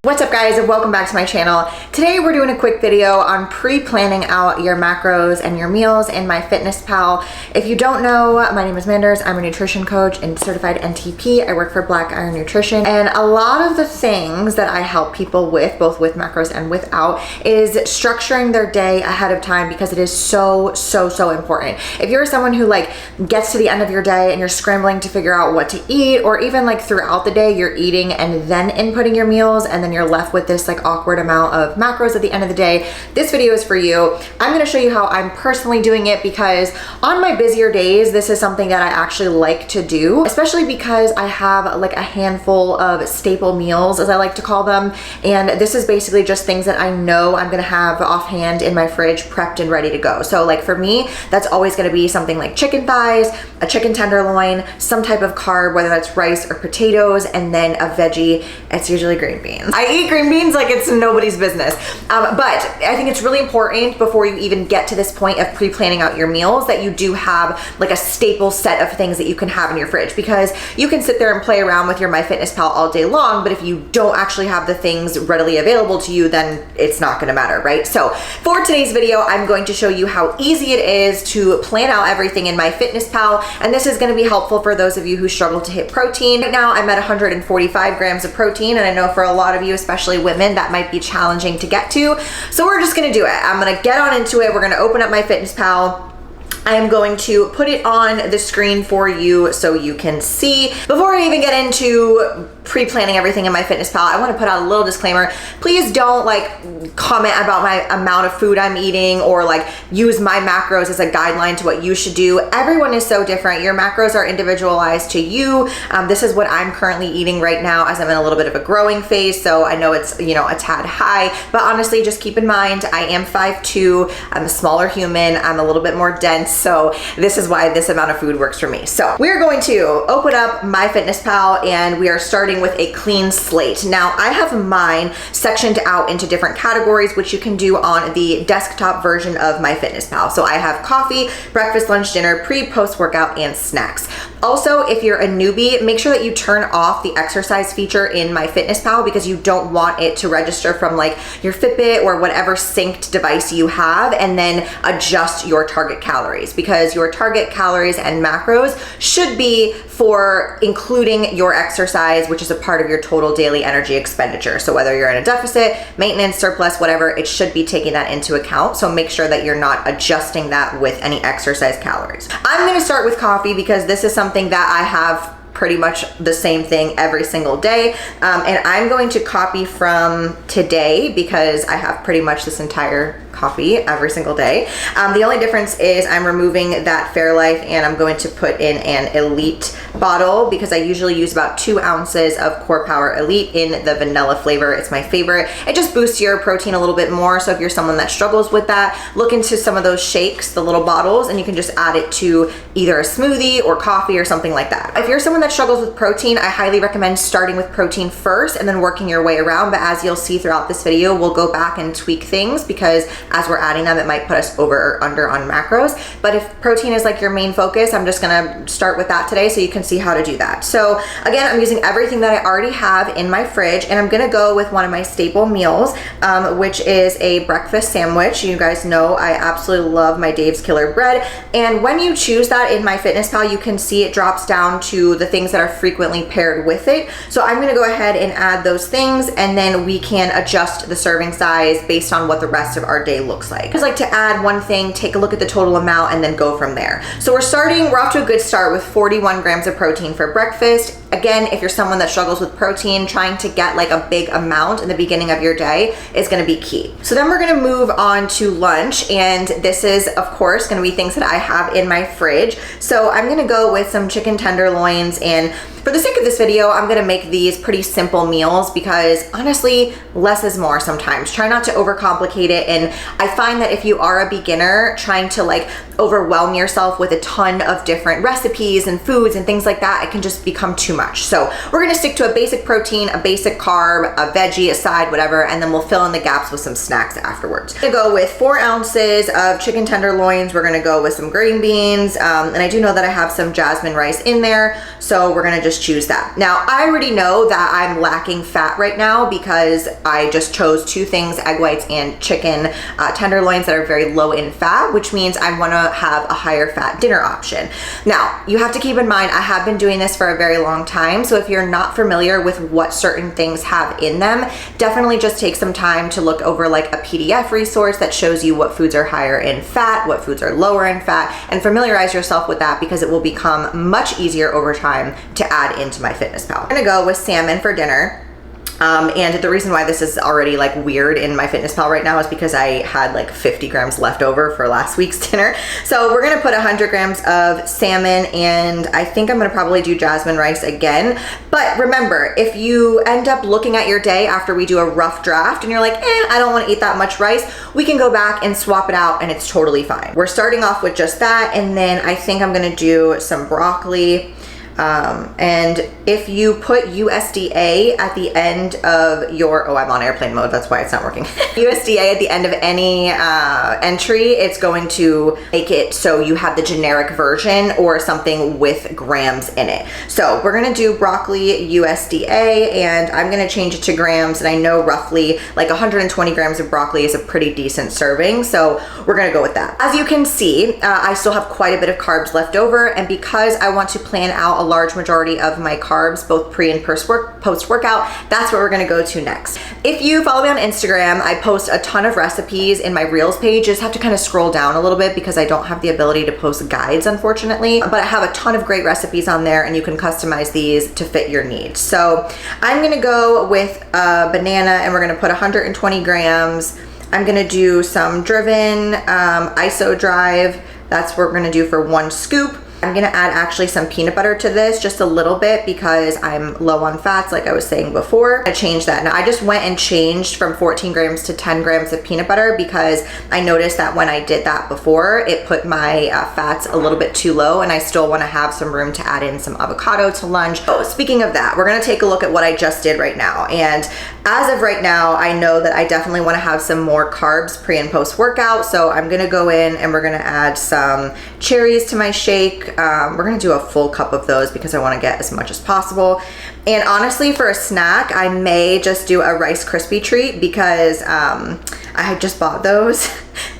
What's up guys, and welcome back to my channel. Today we're doing a quick video on pre-planning out your macros and your meals in MyFitnessPal. If you don't know, my name is Mander. I'm a nutrition coach and certified NTP. I work for Black Iron Nutrition, and a lot of the things that I help people with, both with macros and without, is structuring their day ahead of time, because it is so important. If you're someone who gets to the end of your day and you're scrambling to figure out what to eat, or even throughout the day you're eating and then inputting your meals, and then you're left with this awkward amount of macros at the end of the day, this video is for you. I'm going to show you how I'm personally doing it, because on my busier days, this is something that I actually like to do, especially because I have a handful of staple meals, as I like to call them. And this is basically just things that I know I'm going to have offhand in my fridge, prepped and ready to go. So for me, that's always going to be something like chicken thighs, a chicken tenderloin, some type of carb, whether that's rice or potatoes, and then a veggie. It's usually green beans. I eat green beans like it's nobody's business. But I think it's really important, before you even get to this point of pre-planning out your meals, that you do have a staple set of things that you can have in your fridge, because you can sit there and play around with your MyFitnessPal all day long, but if you don't actually have the things readily available to you, then it's not gonna matter, right? So for today's video, I'm going to show you how easy it is to plan out everything in MyFitnessPal, and this is gonna be helpful for those of you who struggle to hit protein. Right now, I'm at 145 grams of protein, and I know for a lot of you, especially women, that might be challenging to get to. So we're just gonna do it. I'm gonna get on into it. We're gonna open up MyFitnessPal. I am going to put it on the screen for you so you can see. Before I even get into pre-planning everything in MyFitnessPal, I want to put out a little disclaimer. Please don't comment about my amount of food I'm eating, or use my macros as a guideline to what you should do. Everyone is so different. Your macros are individualized to you. This is what I'm currently eating right now, as I'm in a little bit of a growing phase, so I know it's a tad high, but honestly, just keep in mind, I am 5'2", I'm a smaller human, I'm a little bit more dense, so this is why this amount of food works for me. So we're going to open up MyFitnessPal, and we are starting with a clean slate. Now, I have mine sectioned out into different categories, which you can do on the desktop version of MyFitnessPal. So I have coffee, breakfast, lunch, dinner, pre, post workout, and snacks. Also, if you're a newbie, make sure that you turn off the exercise feature in MyFitnessPal, because you don't want it to register from your Fitbit or whatever synced device you have, and then adjust your target calories, because your target calories and macros should be for including your exercise, which is a part of your total daily energy expenditure. So whether you're in a deficit, maintenance, surplus, whatever, it should be taking that into account. So make sure that you're not adjusting that with any exercise calories. I'm gonna start with coffee, because this is something that I have pretty much the same thing every single day. And I'm going to copy from today, because I have pretty much this entire coffee every single day. The only difference is I'm removing that Fairlife, and I'm going to put in an Elite bottle, because I usually use about 2 ounces of Core Power Elite in the vanilla flavor. It's my favorite. It just boosts your protein a little bit more. So if you're someone that struggles with that, look into some of those shakes, the little bottles, and you can just add it to either a smoothie or coffee or something like that. If you're someone that struggles with protein, I highly recommend starting with protein first and then working your way around. But as you'll see throughout this video, we'll go back and tweak things, because as we're adding them, it might put us over or under on macros. But if protein is your main focus, I'm just gonna start with that today so you can see how to do that. So again, I'm using everything that I already have in my fridge, and I'm gonna go with one of my staple meals, which is a breakfast sandwich. You guys know I absolutely love my Dave's Killer Bread. And when you choose that in MyFitnessPal, you can see it drops down to the things that are frequently paired with it. So I'm gonna go ahead and add those things, and then we can adjust the serving size based on what the rest of our day looks like. I just like to add one thing, take a look at the total amount, and then go from there. So we're off to a good start with 41 grams of protein for breakfast. Again, if you're someone that struggles with protein, trying to get a big amount in the beginning of your day is gonna be key. So then we're gonna move on to lunch, and this is of course gonna be things that I have in my fridge. So I'm gonna go with some chicken tenderloins, and for the sake of this video, I'm gonna make these pretty simple meals, because honestly, less is more sometimes. Try not to overcomplicate it, and I find that if you are a beginner, trying to overwhelm yourself with a ton of different recipes and foods and things like that, it can just become too much. So we're gonna stick to a basic protein, a basic carb, a veggie, a side, whatever, and then we'll fill in the gaps with some snacks afterwards. I'm gonna go with 4 ounces of chicken tenderloins. We're gonna go with some green beans, and I do know that I have some jasmine rice in there, so So we're gonna just choose that. Now, I already know that I'm lacking fat right now because I just chose 2 things, egg whites and chicken tenderloins that are very low in fat, which means I wanna have a higher fat dinner option. Now, you have to keep in mind, I have been doing this for a very long time, so if you're not familiar with what certain things have in them, definitely just take some time to look over like a PDF resource that shows you what foods are higher in fat, what foods are lower in fat, and familiarize yourself with that because it will become much easier over time to add into MyFitnessPal. I'm gonna go with salmon for dinner. And the reason why this is already like weird in MyFitnessPal right now is because I had like 50 grams left over for last week's dinner. So we're gonna put 100 grams of salmon, and I think I'm gonna probably do jasmine rice again. But remember, if you end up looking at your day after we do a rough draft and you're like, I don't wanna eat that much rice, we can go back and swap it out and it's totally fine. We're starting off with just that, and then I think I'm gonna do some broccoli. And if you put USDA at the end of your, oh, I'm on airplane mode, that's why it's not working. USDA at the end of any entry, it's going to make it so you have the generic version or something with grams in it. So we're gonna do broccoli USDA, and I'm gonna change it to grams, and I know roughly like 120 grams of broccoli is a pretty decent serving, so we're gonna go with that. As you can see, I still have quite a bit of carbs left over, and because I want to plan out a large majority of my carbs, both pre and post workout, that's what we're gonna go to next. If you follow me on Instagram, I post a ton of recipes in my Reels page. You just have to kind of scroll down a little bit because I don't have the ability to post guides, unfortunately, but I have a ton of great recipes on there and you can customize these to fit your needs. So I'm gonna go with a banana, and we're gonna put 120 grams. I'm gonna do some driven ISO drive. That's what we're gonna do for 1 scoop. I'm gonna add actually some peanut butter to this, just a little bit, because I'm low on fats, like I was saying before. I changed that. Now I just went and changed from 14 grams to 10 grams of peanut butter because I noticed that when I did that before, it put my fats a little bit too low, and I still wanna have some room to add in some avocado to lunch. Oh, speaking of that, we're gonna take a look at what I just did right now. And as of right now, I know that I definitely wanna have some more carbs pre and post workout. So I'm gonna go in and we're gonna add some cherries to my shake. We're gonna do a full cup of those because I wanna get as much as possible. And honestly, for a snack, I may just do a Rice Krispie treat because I had just bought those.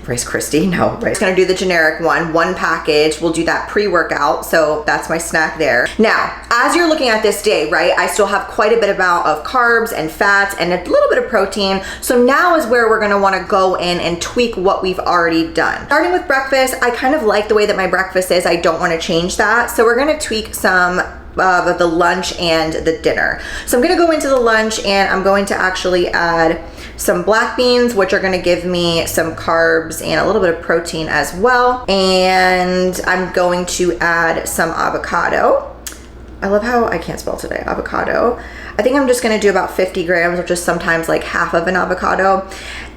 Rice Krispie, no, Rice. Gonna do the generic one package. We'll do that pre-workout, so that's my snack there. Now, as you're looking at this day, right, I still have quite a bit amount of carbs and fats and a little bit of protein. So now is where we're gonna wanna go in and tweak what we've already done. Starting with breakfast, I kind of like the way that my breakfast is. I don't wanna change that. So we're gonna tweak some of the lunch and the dinner. So I'm gonna go into the lunch, and I'm going to actually add some black beans, which are gonna give me some carbs and a little bit of protein as well. And I'm going to add some avocado. I love how I can't spell today, avocado. I think I'm just gonna do about 50 grams, which is sometimes like half of an avocado.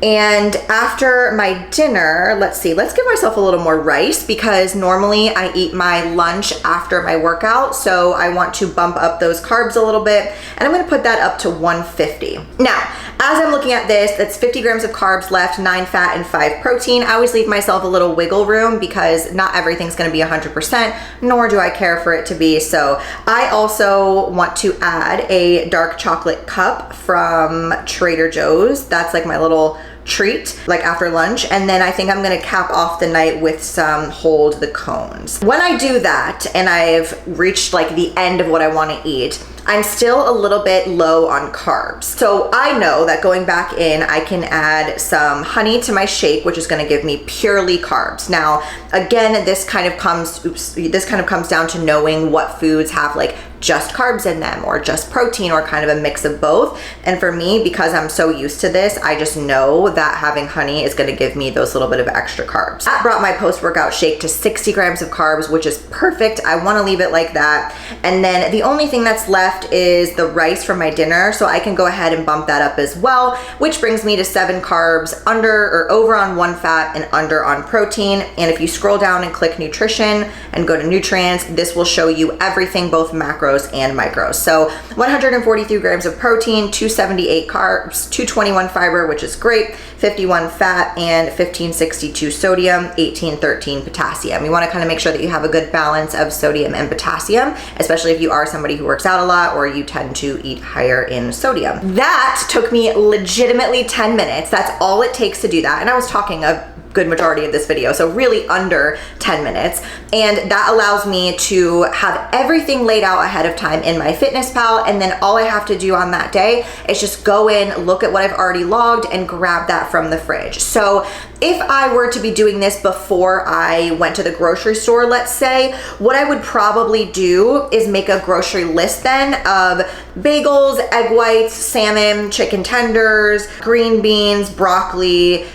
And after my dinner, let's see, let's give myself a little more rice because normally I eat my lunch after my workout. So I want to bump up those carbs a little bit, and I'm gonna put that up to 150. Now, as I'm looking at this, that's 50 grams of carbs left, 9 fat and 5 protein. I always leave myself a little wiggle room because not everything's gonna be 100%, nor do I care for it to be. So I also want to add a dark chocolate cup from Trader Joe's. That's like my little treat, like after lunch. And then I think I'm gonna cap off the night with some Hold the Cones. When I do that and I've reached like the end of what I wanna eat, I'm still a little bit low on carbs. So I know that going back in, I can add some honey to my shake, which is gonna give me purely carbs. Now, again, this kind of comes down to knowing what foods have like just carbs in them or just protein or kind of a mix of both. And for me, because I'm so used to this, I just know that having honey is gonna give me those little bit of extra carbs. That brought my post-workout shake to 60 grams of carbs, which is perfect. I wanna leave it like that. And then the only thing that's left is the rice from my dinner. So I can go ahead and bump that up as well, which brings me to 7 carbs, under or over on 1 fat and under on protein. And if you scroll down and click nutrition and go to nutrients, this will show you everything, both macros macros and micros. So 143 grams of protein, 278 carbs, 221 fiber, which is great, 51 fat, and 1562 sodium, 1813 potassium. You want to kind of make sure that you have a good balance of sodium and potassium, especially if you are somebody who works out a lot or you tend to eat higher in sodium. That took me legitimately 10 minutes. That's all it takes to do that. And I was talking a good majority of this video, so really under 10 minutes. And that allows me to have everything laid out ahead of time in MyFitnessPal, and then all I have to do on that day is just go in, look at what I've already logged, and grab that from the fridge. So if I were to be doing this before I went to the grocery store, let's say, what I would probably do is make a grocery list then of bagels, egg whites, salmon, chicken tenders, green beans, broccoli,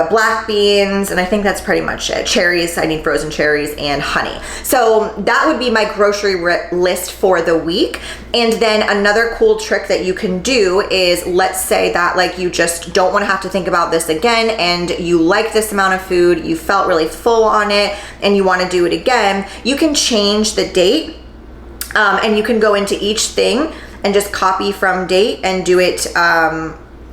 black beans, and I think that's pretty much it. Cherries, I need frozen cherries, and honey. So that would be my grocery list for the week. And then another cool trick that you can do is, let's say that like you just don't want to have to think about this again, and you like this amount of food, you felt really full on it, and you want to do it again, you can change the date, and you can go into each thing and just copy from date and do it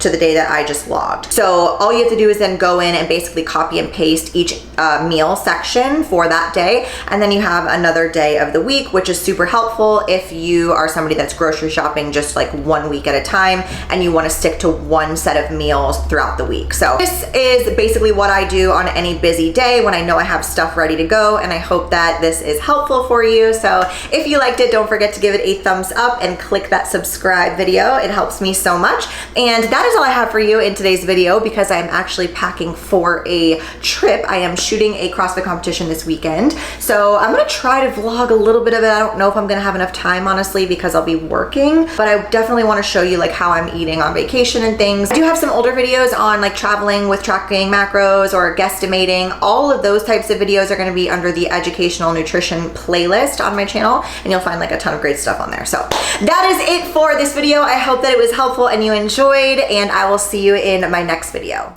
to the day that I just logged. So all you have to do is then go in and basically copy and paste each meal section for that day, and then you have another day of the week, which is super helpful if you are somebody that's grocery shopping just like 1 week at a time and you want to stick to one set of meals throughout the week. So this is basically what I do on any busy day when I know I have stuff ready to go, and I hope that this is helpful for you. So if you liked it, don't forget to give it a thumbs up and click that subscribe video. It helps me so much. And that is all I have for you in today's video, because I'm actually packing for a trip. I am shooting a CrossFit competition this weekend, so I'm gonna try to vlog a little bit of it. I don't know if I'm gonna have enough time, honestly, because I'll be working, but I definitely want to show you like how I'm eating on vacation and things. I do have some older videos on like traveling with tracking macros or guesstimating. All of those types of videos are going to be under the educational nutrition playlist on my channel, and you'll find like a ton of great stuff on there. So that is it for this video. I hope that it was helpful and you enjoyed, and I will see you in my next video.